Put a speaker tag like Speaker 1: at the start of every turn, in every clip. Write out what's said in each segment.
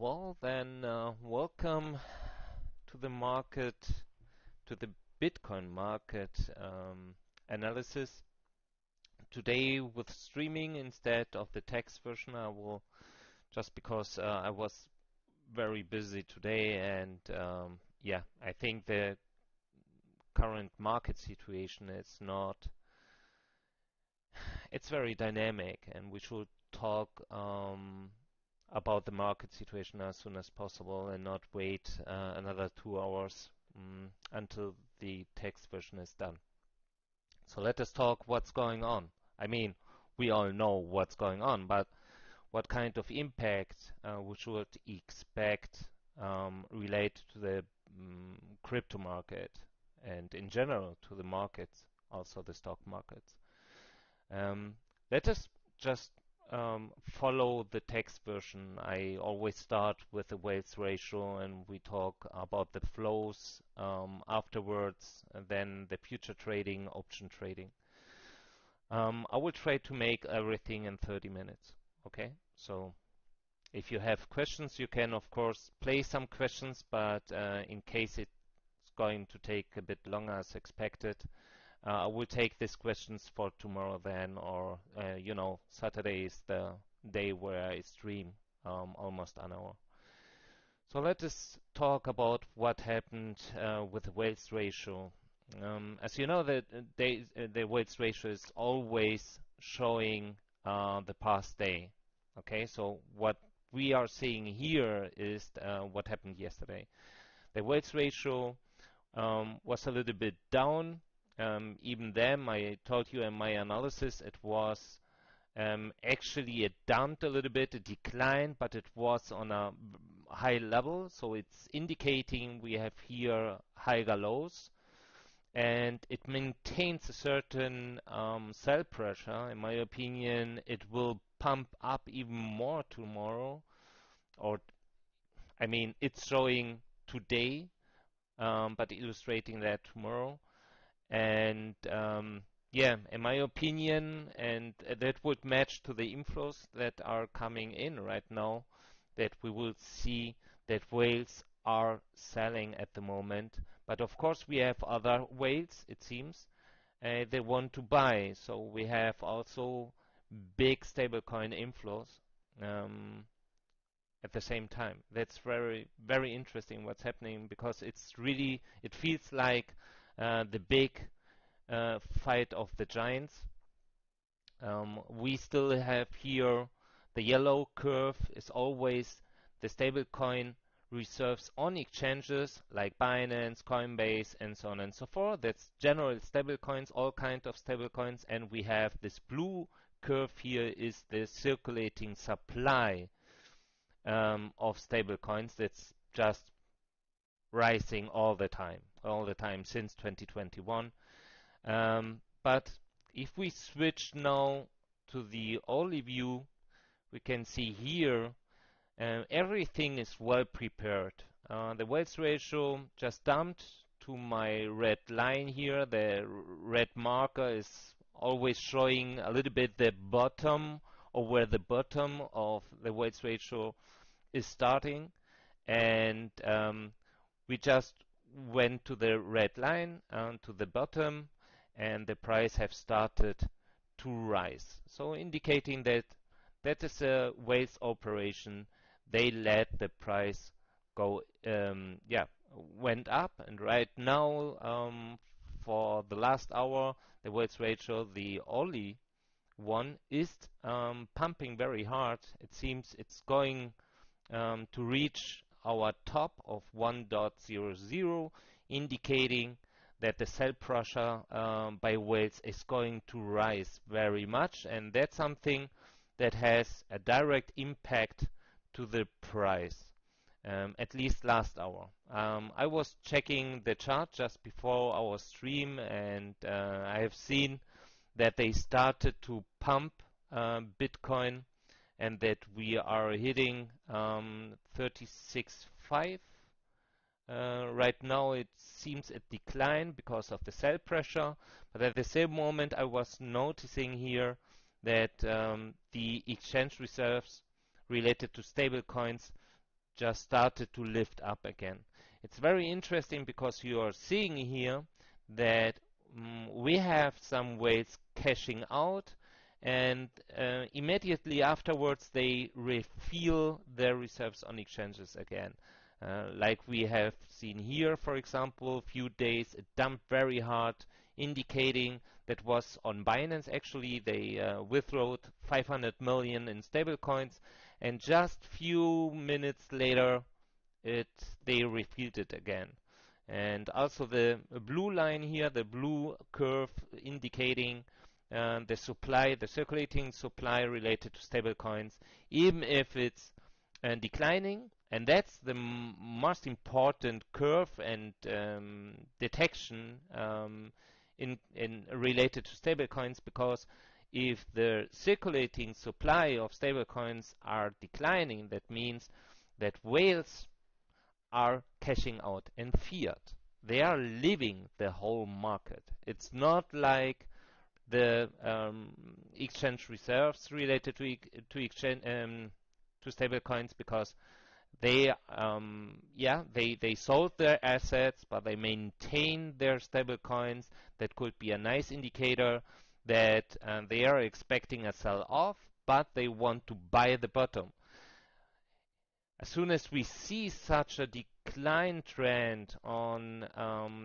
Speaker 1: Well, then, welcome to the market, to the Bitcoin market analysis. Today, with streaming instead of the text version, I will just because I was very busy today, and yeah, I think the current market situation is not, it's very dynamic, and we should talk about the market situation as soon as possible and not wait another 2 hours until the text version is done. So let us talk what's going on. I mean, we all know what's going on, but what kind of impact we should expect related to the crypto market and in general to the markets, also the stock markets. Let us just follow the text version. I always start with the weights ratio, and we talk about the flows afterwards, and then the future trading, option trading. I will try to make everything in 30 minutes. Okay, so if you have questions, you can of course place some questions, but in case it's going to take a bit longer as expected, I will take these questions for tomorrow then, or Saturday is the day where I stream almost an hour. So let us talk about what happened with the weights ratio. As you know, the weights ratio is always showing the past day. Okay, so what we are seeing here is what happened yesterday. The weights ratio was a little bit down. Even then, I told you in my analysis, it was actually it dumped a little bit, it declined, but it was on a high level. So it's indicating we have here higher lows, and it maintains a certain sell pressure. In my opinion, it will pump up even more tomorrow, or I mean, it's showing today, but illustrating that tomorrow. And yeah, in my opinion, and that would match to the inflows that are coming in right now, that we will see that whales are selling at the moment. But of course, we have other whales, it seems, they want to buy. So we have also big stablecoin inflows at the same time. That's very, very interesting what's happening, because it's really, it feels like the big fight of the giants. We still have here the yellow curve is always the stablecoin reserves on exchanges like Binance, Coinbase, and so on and so forth. That's general stablecoins, all kinds of stablecoins, and we have this blue curve here is the circulating supply of stablecoins. That's just rising all the time since 2021. But if we switch now to the hourly view, we can see here everything is well prepared. The weights ratio just dumped to my red line here. The red marker is always showing a little bit the bottom, or where the bottom of the weights ratio is starting, and we just went to the red line to the bottom, and the price have started to rise. So indicating that that is a whales operation. They let the price go, went up, and right now for the last hour, the weights ratio, the only one, is pumping very hard. It seems it's going to reach our top of 1.00, indicating that the sell pressure by whales is going to rise very much, and that's something that has a direct impact to the price, at least last hour. I was checking the chart just before our stream, and I have seen that they started to pump Bitcoin, and that we are hitting 36.5. Right now it seems a decline because of the sell pressure, but at the same moment I was noticing here that the exchange reserves related to stable coins just started to lift up again. It's very interesting because you are seeing here that we have some whales cashing out, and immediately afterwards they refill their reserves on exchanges again. Like we have seen here, for example, a few days it dumped very hard, indicating that was on Binance. Actually, they withdrew 500 million in stablecoins, and just few minutes later, they refilled it again. And also the blue line here, the blue curve indicating the supply, the circulating supply related to stablecoins, even if it's declining. And that's the most important curve and detection in related to stablecoins, because if the circulating supply of stablecoins are declining, that means that whales are cashing out in fiat. They are leaving the whole market. It's not like the exchange reserves related to exchange to stablecoins, because they sold their assets, but they maintain their stablecoins. That could be a nice indicator that they are expecting a sell-off, but they want to buy the bottom. As soon as we see such a decline trend on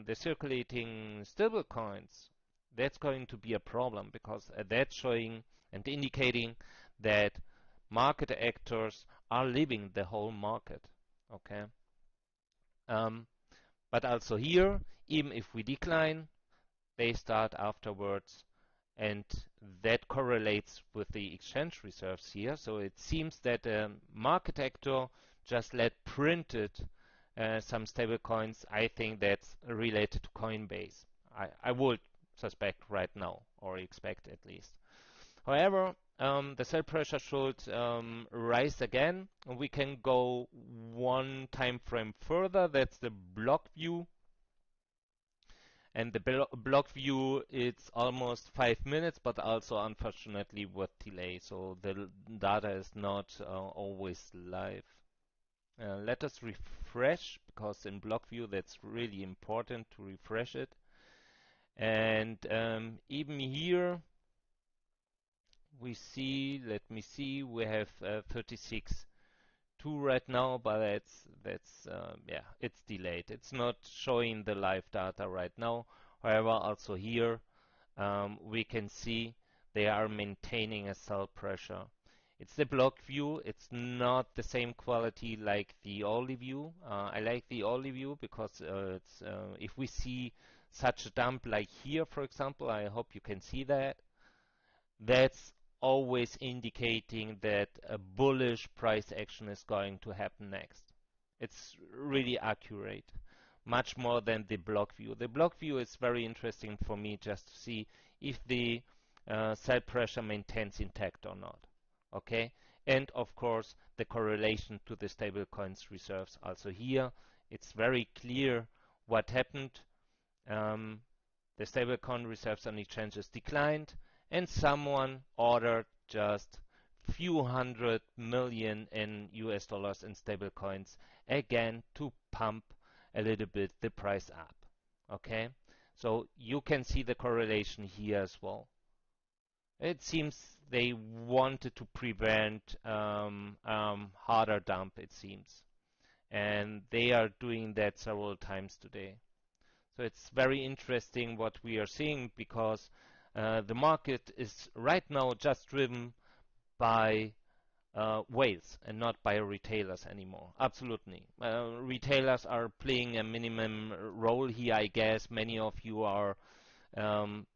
Speaker 1: the circulating stablecoins, that's going to be a problem, because that's showing and indicating that market actors are leaving the whole market. Okay. But also here, even if we decline, they start afterwards, and that correlates with the exchange reserves here. So it seems that a market actor just printed some stable coins. I think that's related to Coinbase. I would suspect right now, or expect at least. However, the sell pressure should rise again. We can go one time frame further. That's the block view. And the block view, it's almost 5 minutes, but also unfortunately with delay. So the data is not always live. Let us refresh, because in block view that's really important to refresh it. And even here we see, let me see, we have 36.2 right now, but it's delayed. It's not showing the live data right now. However, also here we can see they are maintaining a sell pressure. It's the block view. It's not the same quality like the hourly view. I like the hourly view because if we see such a dump like here, for example, I hope you can see that. That's always indicating that a bullish price action is going to happen next. It's really accurate, much more than the block view. The block view is very interesting for me just to see if the sell pressure maintains intact or not. Okay, and of course the correlation to the stablecoins reserves. Also here, it's very clear what happened. The stablecoin reserves on exchanges declined, and someone ordered just few hundred million in US dollars in stablecoins again to pump a little bit the price up. Okay, so you can see the correlation here as well. It seems they wanted to prevent harder dump, it seems, and they are doing that several times today. So it's very interesting what we are seeing, because the market is right now just driven by whales and not by retailers anymore. Absolutely. Retailers are playing a minimum role here, I guess. Many of you are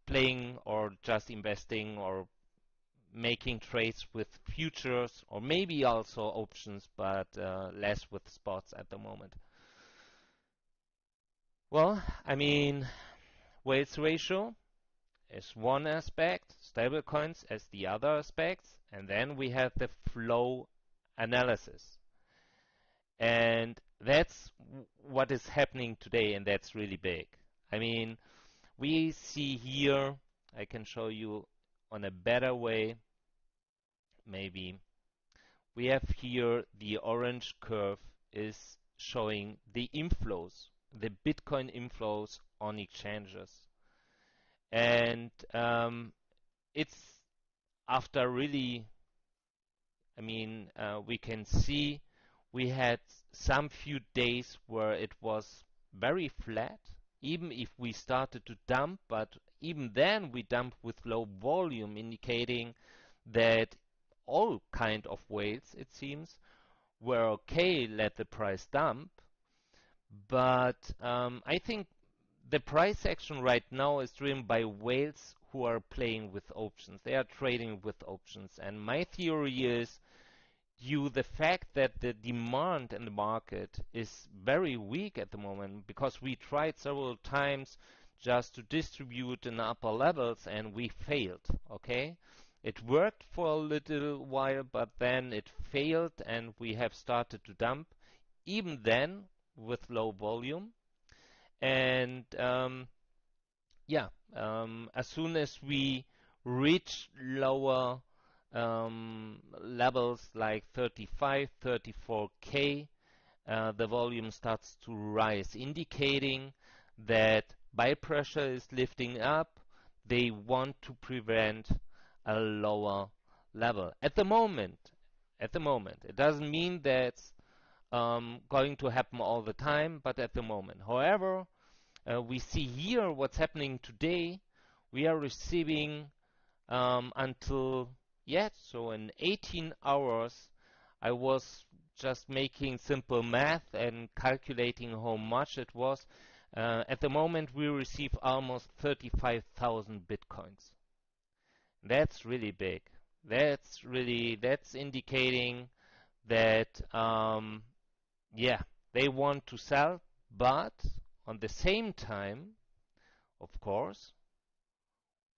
Speaker 1: playing or just investing or making trades with futures, or maybe also options, but less with spots at the moment. Well, I mean, whales ratio is one aspect, stablecoins as the other aspects, and then we have the flow analysis. And that's what is happening today, and that's really big. I mean, we see here, I can show you on a better way, maybe. We have here the orange curve is showing the inflows, the Bitcoin inflows on exchanges. And it's after really, we can see we had some few days where it was very flat, even if we started to dump, but even then we dumped with low volume, indicating that all kind of whales, it seems, were okay, let the price dump. But I think the price action right now is driven by whales who are playing with options. They are trading with options. And my theory is due the fact that the demand in the market is very weak at the moment, because we tried several times just to distribute in upper levels and we failed, okay? It worked for a little while, but then it failed and we have started to dump, even then with low volume. And as soon as we reach lower levels like 35, 34K, the volume starts to rise, indicating that buy pressure is lifting up. They want to prevent a lower level. At the moment, it doesn't mean that's going to happen all the time, but at the moment. However, we see here what's happening today. We are receiving so in 18 hours, I was just making simple math and calculating how much it was. At the moment, we receive almost 35,000 bitcoins. That's really big. That's indicating that, they want to sell, but on the same time, of course,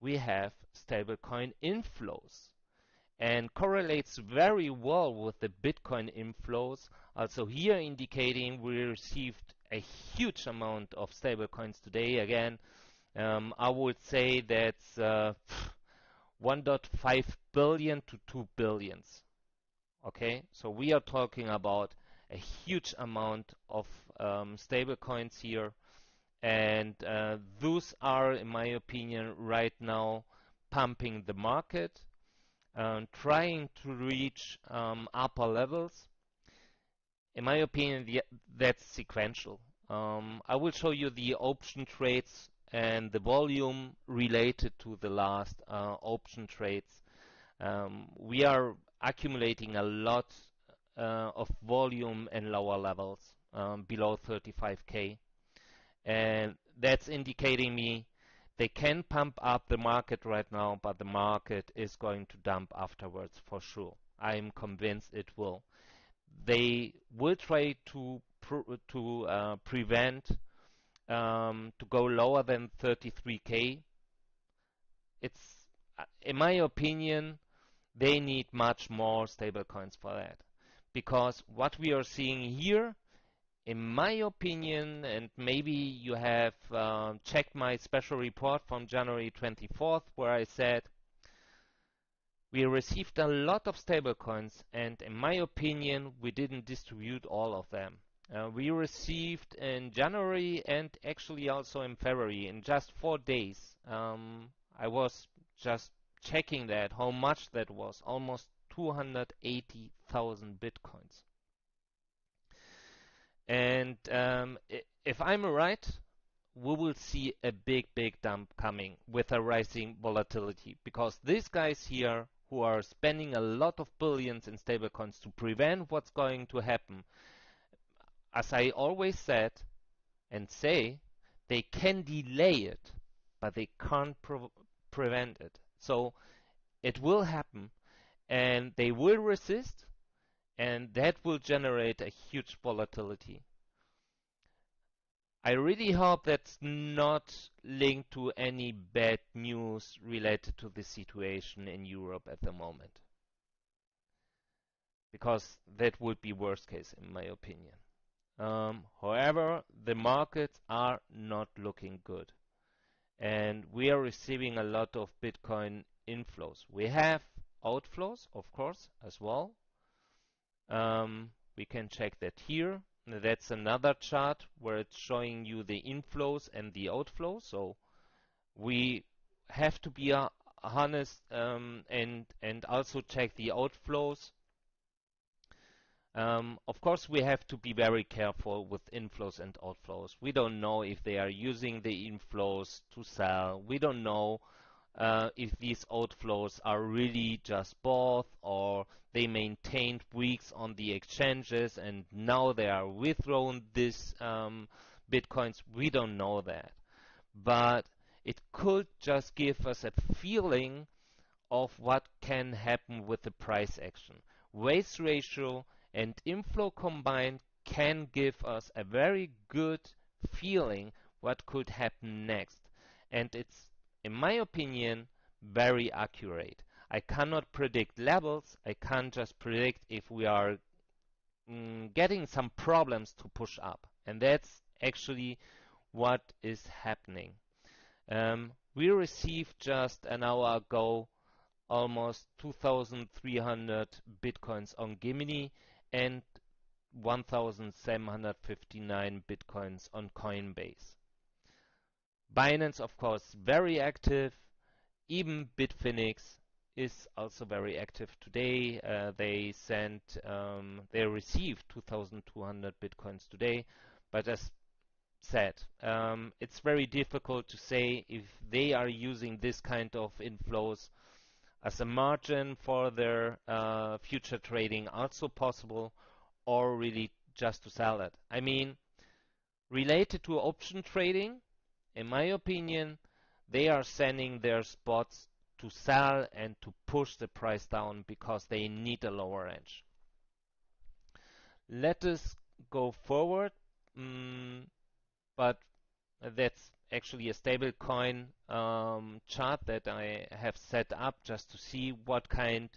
Speaker 1: we have stablecoin inflows, and correlates very well with the Bitcoin inflows. Also here indicating we received a huge amount of stablecoins today. Again, I would say that's 1.5 billion to 2 billions. Okay, so we are talking about a huge amount of stablecoins here. And those are, in my opinion, right now pumping the market, trying to reach upper levels. In my opinion, that's sequential. I will show you the option trades and the volume related to the last option trades. We are accumulating a lot of volume in lower levels, below 35K. And that's indicating me they can pump up the market right now, but the market is going to dump afterwards for sure. I'm convinced it will. They will try to prevent to go lower than 33K. It's, in my opinion, they need much more stablecoins for that, because what we are seeing here, in my opinion, and maybe you have checked my special report from January 24th, where I said we received a lot of stablecoins, and in my opinion, we didn't distribute all of them. We received in January and actually also in February, in just 4 days. I was just checking that, how much that was, almost 280,000 bitcoins. And if I'm right, we will see a big dump coming with a rising volatility, because these guys here who are spending a lot of billions in stablecoins to prevent what's going to happen, as I always said and say, they can delay it, but they can't prevent it. So it will happen, and they will resist, and that will generate a huge volatility. I really hope that's not linked to any bad news related to the situation in Europe at the moment, because that would be worst case in my opinion. However, the markets are not looking good, and we are receiving a lot of Bitcoin inflows. We have outflows, of course, as well. We can check that here. That's another chart where it's showing you the inflows and the outflows. So we have to be honest and also check the outflows. Of course, we have to be very careful with inflows and outflows. We don't know if they are using the inflows to sell. We don't know if these outflows are really just bought or they maintained weeks on the exchanges and now they are withdrawn these bitcoins. We don't know that. But it could just give us a feeling of what can happen with the price action. Waste ratio and inflow combined can give us a very good feeling what could happen next. And it's, in my opinion, very accurate. I cannot predict levels. I can't just predict if we are getting some problems to push up. And that's actually what is happening. We received just an hour ago almost 2,300 bitcoins on Gemini and 1,759 bitcoins on Coinbase. Binance, of course, very active. Even Bitfinex is also very active today. They received 2,200 bitcoins today, but as said, it's very difficult to say if they are using this kind of inflows as a margin for their future trading, also possible, or really just to sell it. I mean, related to option trading, in my opinion, they are sending their spots to sell and to push the price down because they need a lower edge. Let us go forward, but that's actually a stable coin chart that I have set up just to see what kind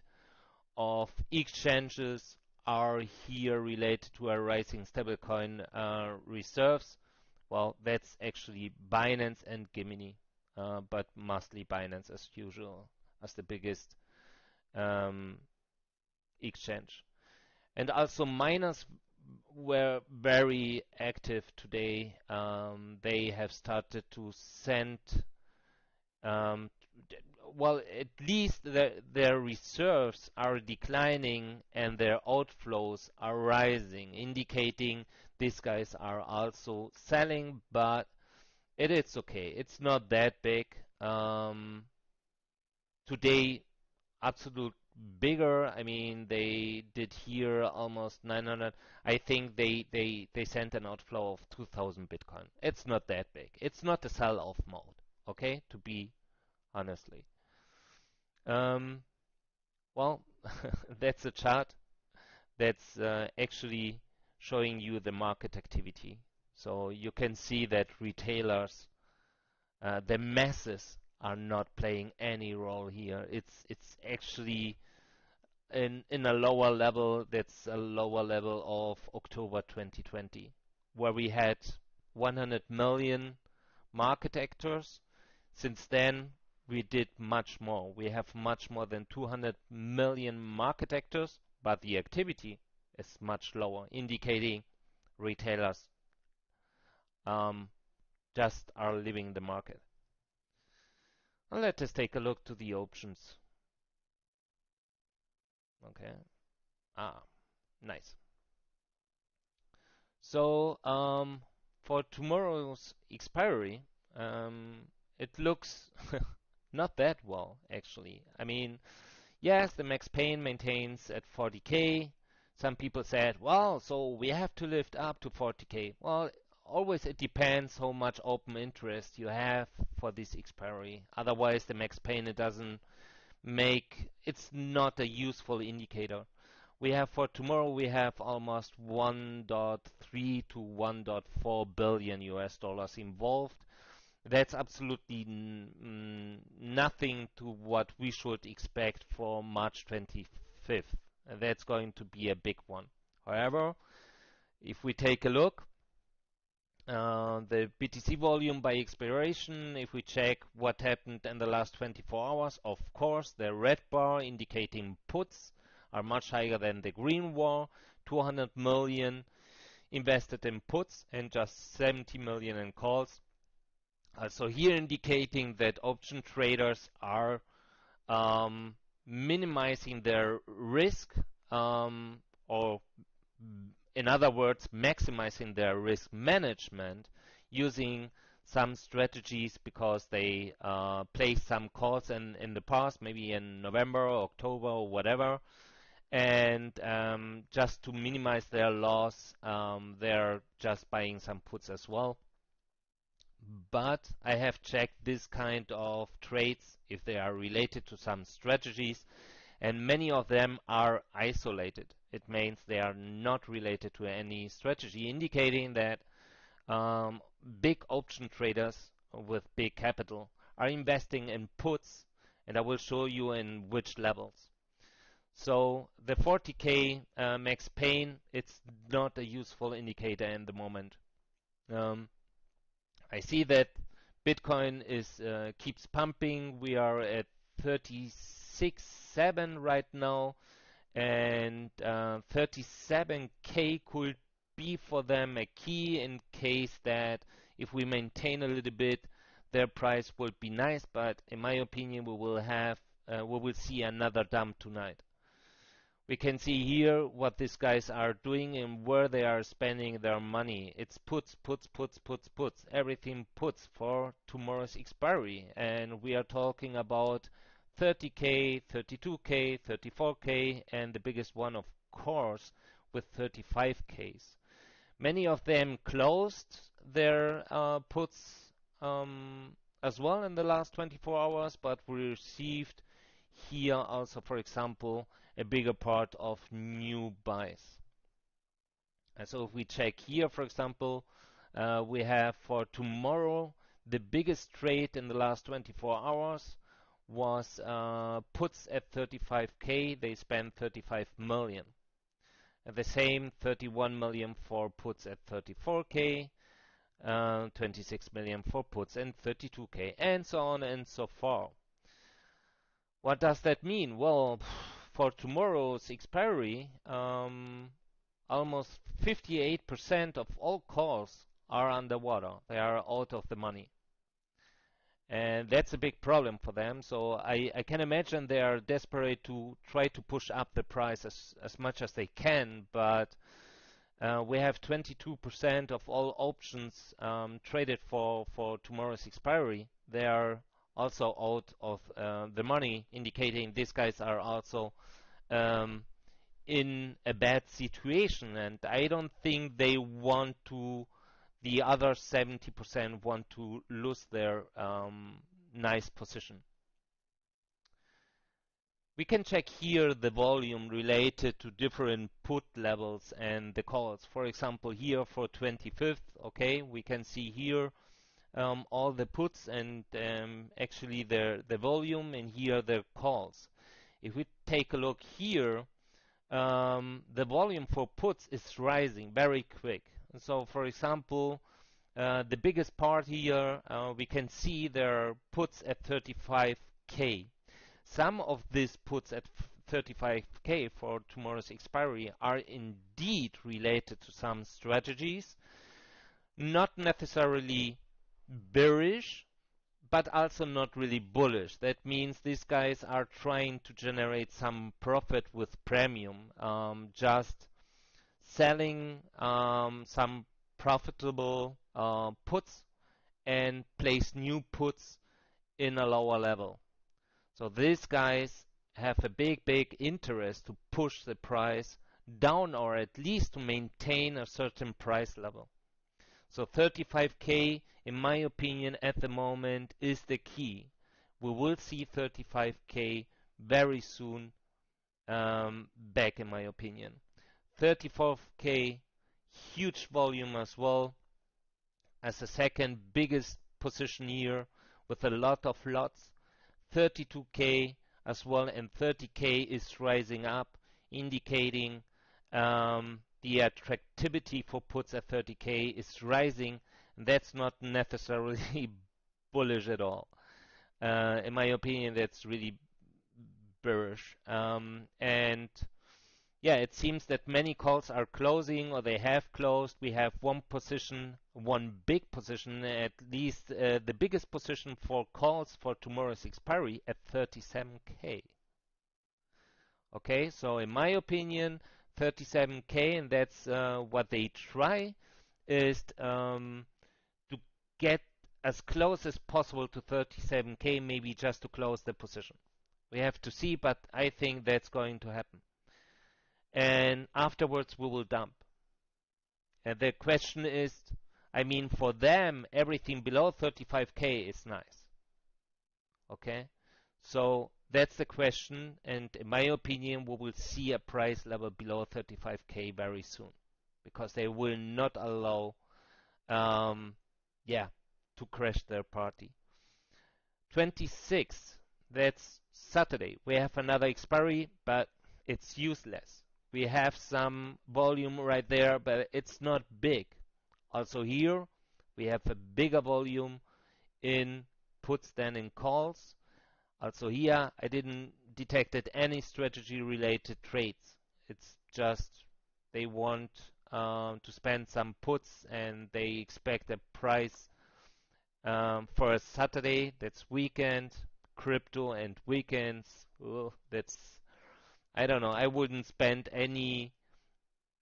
Speaker 1: of exchanges are here related to a rising stablecoin reserves. Well, that's actually Binance and Gemini, but mostly Binance as usual as the biggest exchange. And also miners were very active today. They have started to send, well, at least their reserves are declining and their outflows are rising, indicating these guys are also selling, but it is okay. It's not that big. Today, absolute bigger. I mean, they did here almost 900. I think they sent an outflow of 2,000 Bitcoin. It's not that big. It's not a sell-off mode, okay? To be honestly. Well, that's a chart that's actually showing you the market activity. So you can see that retailers, the masses, are not playing any role here. It's actually in a lower level. That's a lower level of October 2020, where we had 100 million market actors. Since then, we did much more. We have much more than 200 million market actors, but the activity is much lower, indicating retailers just are leaving the market. Now let us take a look to the options. Okay. Nice. So for tomorrow's expiry, it looks not that well, actually. I mean, yes, the max pain maintains at 40K. Some people said, well, so we have to lift up to 40K. Well, always it depends how much open interest you have for this expiry. Otherwise, the max pain, it's not a useful indicator. We have for tomorrow, we have almost 1.3 to 1.4 billion US dollars involved. That's absolutely nothing to what we should expect for March 25th. And that's going to be a big one. However, if we take a look, the BTC volume by expiration, if we check what happened in the last 24 hours, of course, the red bar indicating puts are much higher than the green bar. 200 million invested in puts and just 70 million in calls. So here indicating that option traders are minimizing their risk, or in other words, maximizing their risk management using some strategies because they placed some calls in the past, maybe in November or October or whatever, and just to minimize their loss, they're just buying some puts as well. But I have checked this kind of trades if they are related to some strategies, and many of them are isolated. It means they are not related to any strategy, indicating that big option traders with big capital are investing in puts, and I will show you in which levels. So the 40K max pain, it's not a useful indicator in the moment. I see that Bitcoin is keeps pumping. We are at 36.7 right now, and 37K could be for them a key in case that if we maintain a little bit, their price would be nice. But in my opinion, we will see another dump tonight. We can see here what these guys are doing and where they are spending their money. It's puts, puts, puts, puts, puts. Everything puts for tomorrow's expiry. And we are talking about 30K, 32K, 34K, and the biggest one, of course, with 35Ks. Many of them closed their puts as well in the last 24 hours, but we received here also, for example, a bigger part of new buys. And so if we check here, for example, we have for tomorrow, the biggest trade in the last 24 hours was puts at 35K. They spent 35 million. And the same 31 million for puts at 34K, 26 million for puts and 32K, and so on and so forth. What does that mean? Well, for tomorrow's expiry, almost 58% of all calls are underwater. They are out of the money. And that's a big problem for them. So I can imagine they are desperate to try to push up the price as much as they can. But we have 22% of all options traded for tomorrow's expiry. They are also out of the money, indicating these guys are also in a bad situation, and I don't think they want to, the other 70% want to lose their nice position. We can check here the volume related to different put levels and the calls. For example, here for 25th, okay, we can see here all the puts and actually the volume, and here the calls. If we take a look here, the volume for puts is rising very quick. So for example, the biggest part here, we can see there are puts at 35K. Some of these puts at 35K for tomorrow's expiry are indeed related to some strategies, not necessarily bearish, but also not really bullish. That means these guys are trying to generate some profit with premium, just selling some profitable puts and place new puts in a lower level. So these guys have a big interest to push the price down, or at least to maintain a certain price level. So 35K, in my opinion, at the moment is the key. We will see 35K very soon back, in my opinion. 34K, huge volume as well, as the second biggest position here with a lot of lots. 32K as well, and 30K is rising up, indicating the attractivity for puts at 30K is rising. That's not necessarily bullish at all. In my opinion, that's really bearish. And yeah, it seems that many calls are closing or they have closed. We have one position, one big position, at least the biggest position for calls for tomorrow's expiry at 37K. Okay, so in my opinion, 37K, and that's what they try, is to get as close as possible to 37K, maybe just to close the position. We have to see, but I think that's going to happen. And afterwards we will dump. And the question is, I mean, for them, everything below 35K is nice. Okay? So that's the question, and in my opinion, we will see a price level below 35K very soon, because they will not allow, yeah, to crash their party. 26th, that's Saturday. We have another expiry, but it's useless. We have some volume right there, but it's not big. Also here, we have a bigger volume in puts than in calls. Also here, I didn't detected any strategy-related trades. It's just they want to spend some puts and they expect a price for a Saturday. That's weekend, crypto and weekends. Oh, that's, I don't know. I wouldn't spend any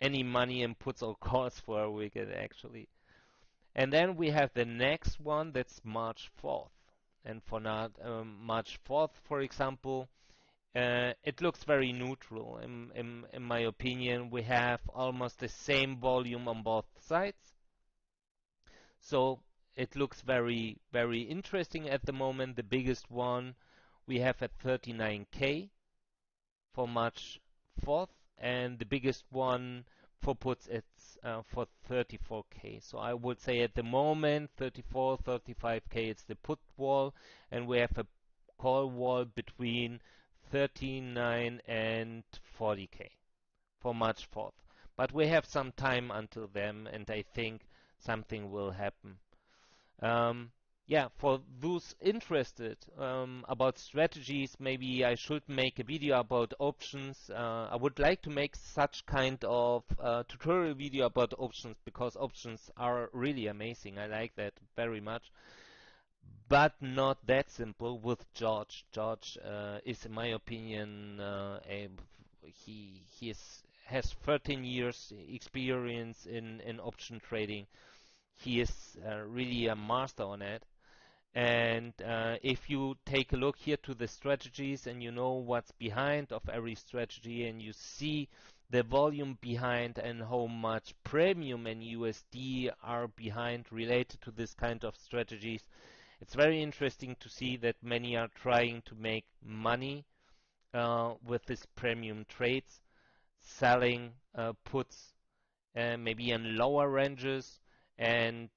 Speaker 1: money in puts or calls for a weekend actually. And then we have the next one. That's March 4th. And for not March 4th, for example, it looks very neutral. In my opinion, we have almost the same volume on both sides. So it looks very, very interesting at the moment. The biggest one we have at 39K for March 4th, and the biggest one for puts it's for 34K. So I would say at the moment 34, 35K it's the put wall, and we have a call wall between 39 and 40K for March 4th. But we have some time until then, and I think something will happen. Yeah, for those interested about strategies, maybe I should make a video about options. I would like to make such kind of tutorial video about options, because options are really amazing. I like that very much, but not that simple with George. George is, in my opinion, he has 13 years experience in option trading. He is really a master on it. And if you take a look here to the strategies and you know what's behind of every strategy, and you see the volume behind and how much premium and USD are behind related to this kind of strategies, it's very interesting to see that many are trying to make money with this premium trades, selling puts maybe in lower ranges, and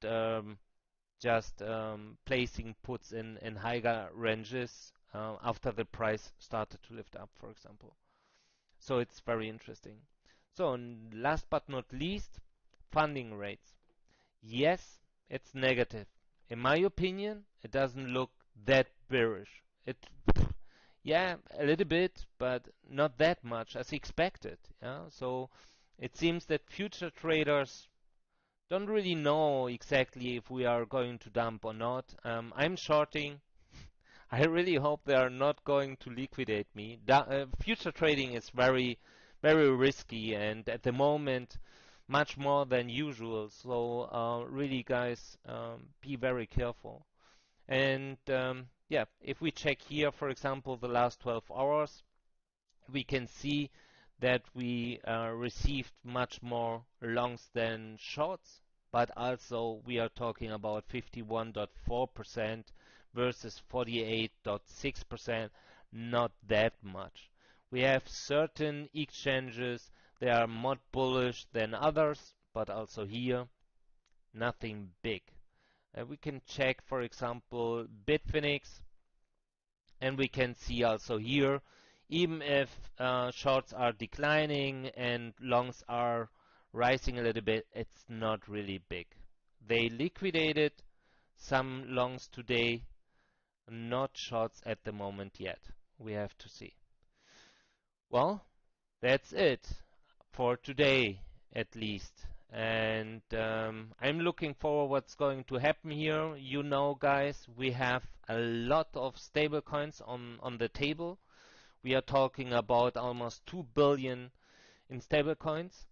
Speaker 1: just placing puts in higher ranges after the price started to lift up, for example. So it's very interesting. So, and last but not least, funding rates. Yes, it's negative. In my opinion, it doesn't look that bearish. It, yeah, a little bit, but not that much as expected. Yeah? So it seems that future traders don't really know exactly if we are going to dump or not. I'm shorting. I really hope they are not going to liquidate me. Future trading is very, very risky, and at the moment, much more than usual. So really, guys, be very careful. And yeah, if we check here, for example, the last 12 hours, we can see that we received much more longs than shorts, but also we are talking about 51.4% versus 48.6%, not that much. We have certain exchanges, they are more bullish than others, but also here, nothing big. We can check, for example, Bitfinex, and we can see also here, even if shorts are declining and longs are rising a little bit, it's not really big. They liquidated some longs today, not shorts at the moment yet. We have to see. Well, that's it. for today at least. And I'm looking forward what's going to happen here. You know, guys, we have a lot of stable coins on the table. We are talking about almost 2 billion in stable coins.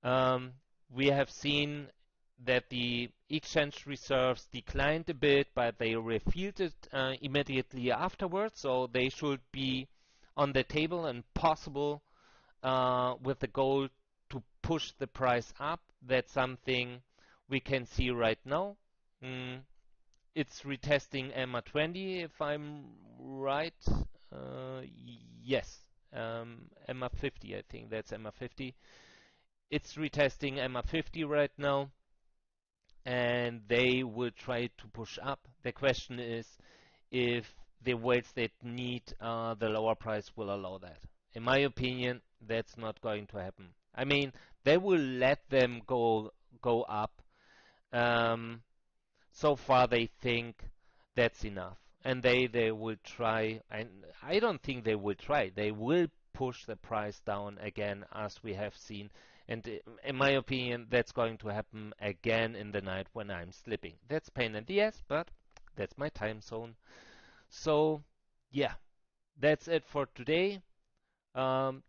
Speaker 1: Um, we have seen that the exchange reserves declined a bit, but they refilled it immediately afterwards, so they should be on the table and possible with the goal to push the price up. That's something we can see right now. It's retesting EMA 20, if I'm right. Yes, EMA 50, I think that's EMA 50. It's retesting EMA 50 right now, and they will try to push up. The question is if the weights that need the lower price will allow that. In my opinion, that's not going to happen. I mean, they will let them go up. So far, they think that's enough, and they will try. And I don't think they will try. They will push the price down again, as we have seen. And in my opinion, that's going to happen again in the night when I'm sleeping. That's pain in the ass, but that's my time zone. So, yeah, that's it for today.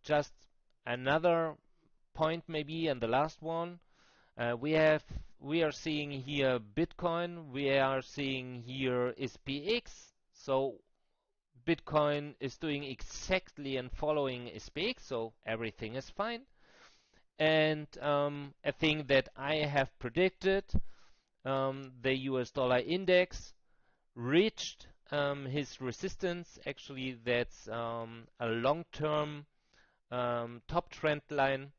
Speaker 1: Just another point maybe, and the last one. We are seeing here Bitcoin. We are seeing here SPX. So Bitcoin is doing exactly and following SPX, so everything is fine. And a thing that I have predicted, the US dollar index reached his resistance. Actually, that's a long-term top trend line,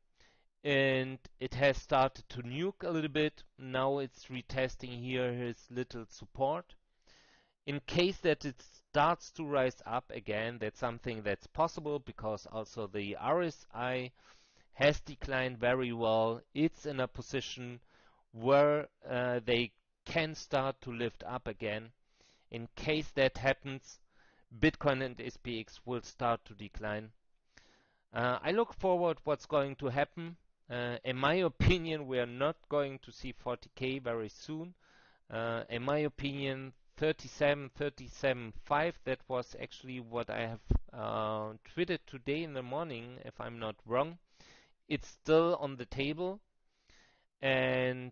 Speaker 1: and it has started to nuke a little bit. Now it's retesting here his little support. In case that it starts to rise up again, that's something that's possible because also the RSI has declined very well. It's in a position where they can start to lift up again. In case that happens, Bitcoin and SPX will start to decline. I look forward what's going to happen. In my opinion, we are not going to see 40k very soon. In my opinion, 37.5, that was actually what I have tweeted today in the morning, if I'm not wrong. It's still on the table, and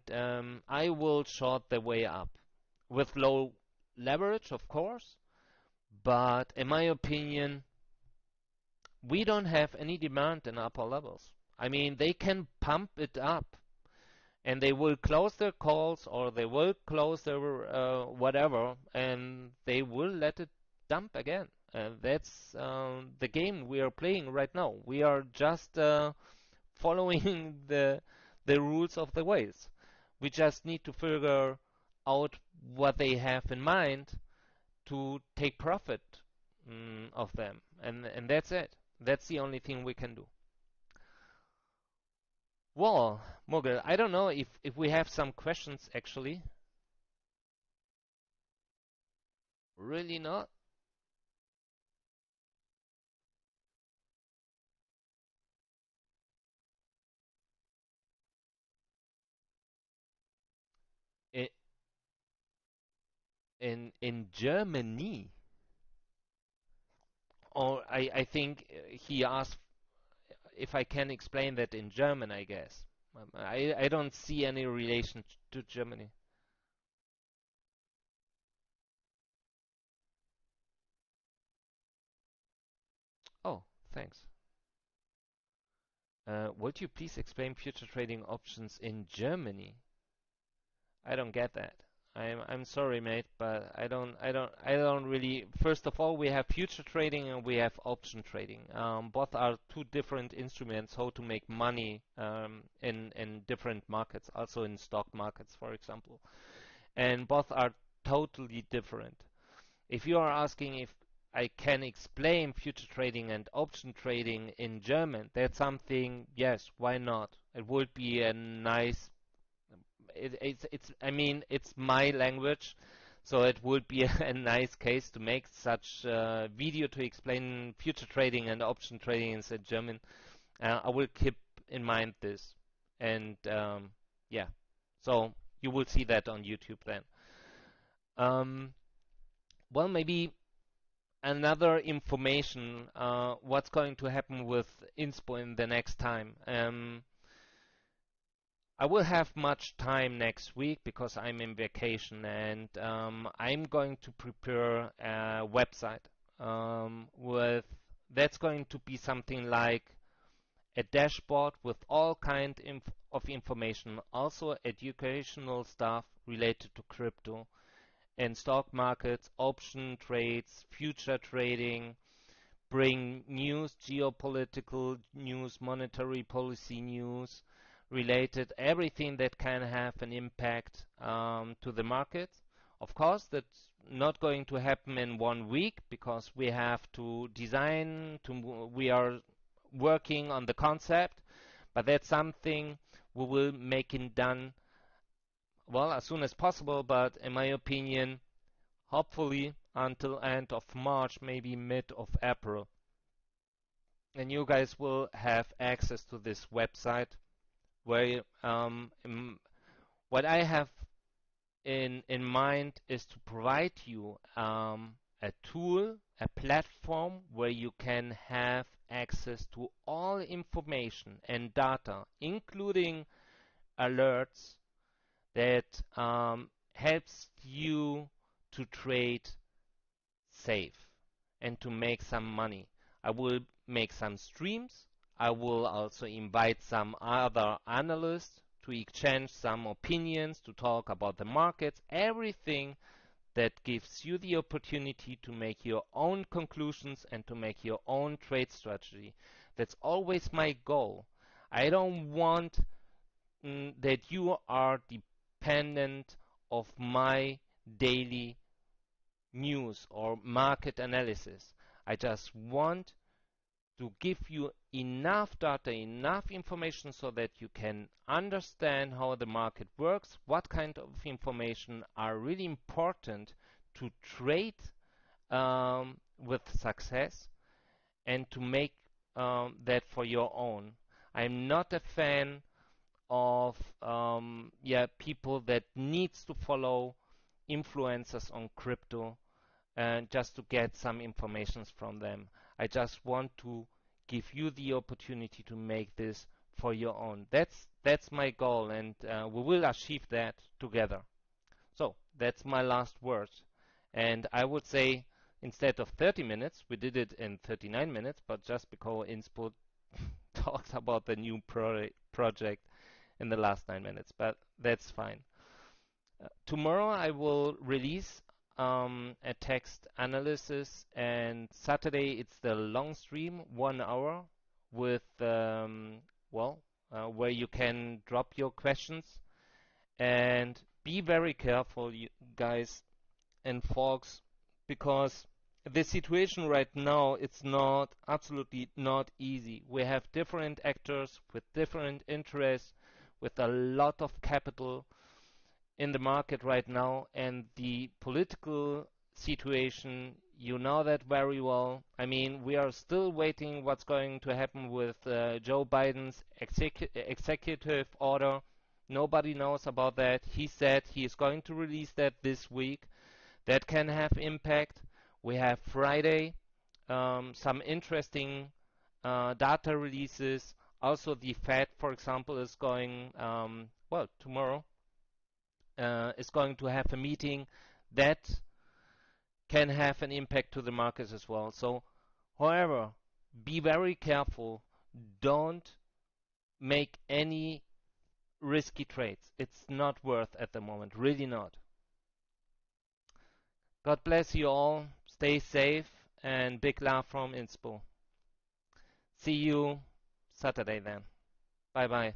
Speaker 1: I will short the way up with low leverage, of course, but in my opinion, we don't have any demand in upper levels. I mean, they can pump it up, and they will close their calls or they will close their whatever, and they will let it dump again. That's the game we are playing right now. We are just following the rules of the whales. We just need to figure out what they have in mind to take profit of them, and that's it. That's the only thing we can do. Well, Mogul, I don't know if we have some questions actually. Really not? I- in Germany? Or I think he asked if I can explain that in German, I guess. I don't see any relation to Germany. Oh, thanks. Would you please explain future trading options in Germany? I don't get that. I'm sorry, mate, but I don't really. First of all, we have future trading and we have option trading. Both are two different instruments how to make money in different markets, also in stock markets, for example. And both are totally different. If you are asking if I can explain future trading and option trading in German, that's something. Yes, why not? It would be a nice it's I mean it's my language, so it would be a nice case to make such video to explain future trading and option trading in German. I will keep in mind this. And yeah, so you will see that on YouTube then. Well, maybe another information, what's going to happen with Inspo in the next time. I will have much time next week because I'm in vacation, and I'm going to prepare a website with that's going to be something like a dashboard with all of information, also educational stuff related to crypto and stock markets, option trades, future trading, bring news, geopolitical news, monetary policy news, related everything that can have an impact to the market. Of course, that's not going to happen in 1 week because we have to design, we are working on the concept, but that's something we will make it done, well, as soon as possible, but in my opinion, hopefully until end of March, maybe mid of April. And you guys will have access to this website where what I have in mind is to provide you a tool, a platform where you can have access to all information and data, including alerts that helps you to trade safe and to make some money. I will make some streams. I will also invite some other analysts to exchange some opinions, to talk about the markets, everything that gives you the opportunity to make your own conclusions and to make your own trade strategy. That's always my goal. I don't want that you are dependent of my daily news or market analysis. I just want to give you enough data, enough information so that you can understand how the market works, what kind of information are really important to trade with success, and to make that for your own. I'm not a fan of people that needs to follow influencers on crypto and just to get some information from them. I just want to give you the opportunity to make this for your own. That's my goal, and we will achieve that together. So that's my last word. And I would say instead of 30 minutes, we did it in 39 minutes, but just because Inspo talked about the new project in the last 9 minutes, but that's fine. Tomorrow I will release a text analysis, and Saturday it's the long stream, 1 hour, with where you can drop your questions. And be very careful, you guys and folks, because the situation right now, it's not absolutely not easy. We have different actors with different interests, with a lot of capital in the market right now, and the political situation, you know that very well. I mean, we are still waiting what's going to happen with Joe Biden's executive order. Nobody knows about that. He said he is going to release that this week. That can have impact. We have Friday some interesting data releases. Also, the Fed, for example, is going, tomorrow is going to have a meeting that can have an impact to the markets as well. So, however, be very careful. Don't make any risky trades. It's not worth at the moment, really not. God bless you all. Stay safe, and big love from Inspo. See you Saturday then. Bye bye.